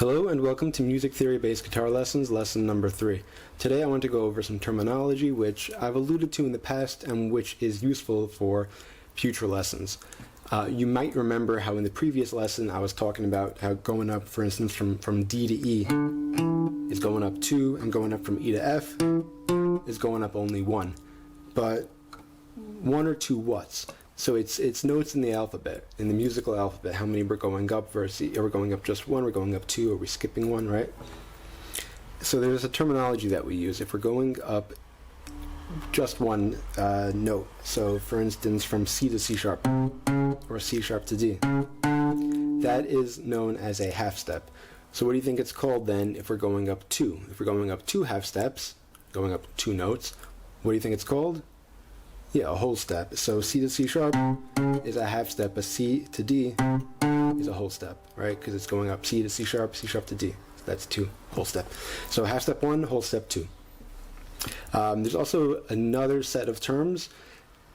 Hello and welcome to Music Theory Based Guitar Lessons, lesson number 3. Today I want to go over some terminology which I've alluded to in the past and which is useful for future lessons. You might remember how in the previous lesson I was talking about how going up, for instance, from D to E is going up 2, and going up from E to F is going up only 1. But 1 or 2 whats? So it's notes in the alphabet, in the musical alphabet, how many we're going up versus, are we going up just 1, we're going up 2, are we skipping 1, right? So there's a terminology that we use if we're going up just 1 note. So for instance, from C to C sharp, or C sharp to D. That is known as a half step. So what do you think it's called then if we're going up 2? If we're going up 2 half steps, going up 2 notes, what do you think it's called? Yeah, a whole step. So C to C sharp is a half step, a C to D is a whole step, right? Because it's going up C to C sharp to D. So that's 2 whole step. So half step 1, whole step 2. There's also another set of terms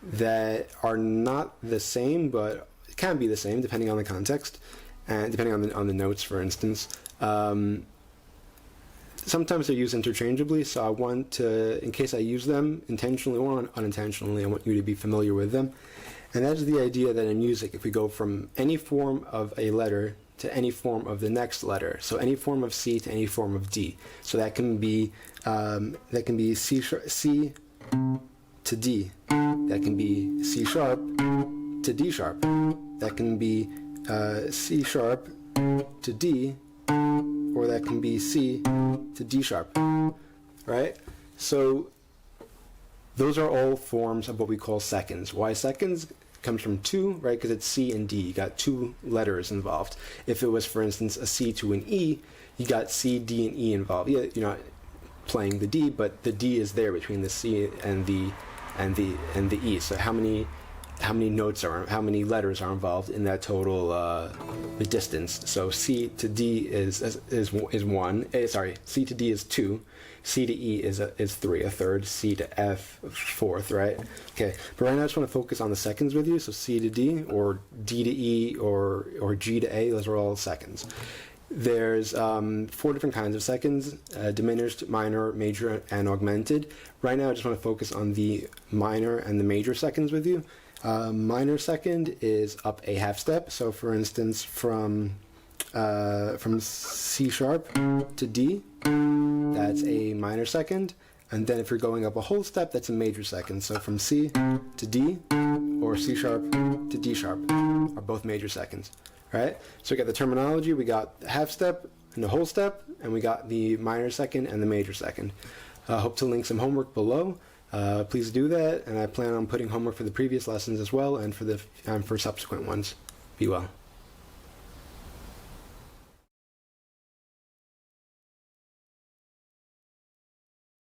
that are not the same, but it can be the same depending on the context and depending on the notes, for instance. Sometimes they're used interchangeably, so I want to, in case I use them intentionally or unintentionally, I want you to be familiar with them. And that is the idea that in music, if we go from any form of a letter to any form of the next letter, so any form of C to any form of D, so that can be C to D, that can be C sharp to D sharp, that can be C sharp to D, or that can be C to D sharp, right? So those are all forms of what we call seconds. Why seconds? It comes from 2, right? Because it's C and D. You got 2 letters involved. If it was, for instance, a C to an E, you got C, D, and E involved. Yeah, you're not playing the D, but the D is there between the C and the E. So how many notes how many letters are involved in that total the distance? So C to D is 1. C to D is 2. C to E is 3, a third. C to F, 4th, right? Okay, but right now I just want to focus on the seconds with you. So C to D, or D to E, or G to A, those are all seconds. There's 4 different kinds of seconds: diminished, minor, major, and augmented. Right now I just want to focus on the minor and the major seconds with you. Minor second is up a half step. So for instance, from C sharp to D, that's a minor second. And then if you're going up a whole step, that's a major second. So from C to D, or C sharp to D sharp, are both major seconds, right? So we got the terminology, we got the half step and the whole step, and we got the minor second and the major second. Hope to link some homework below. Please do that, and I plan on putting homework for the previous lessons as well, and for subsequent ones. Be well.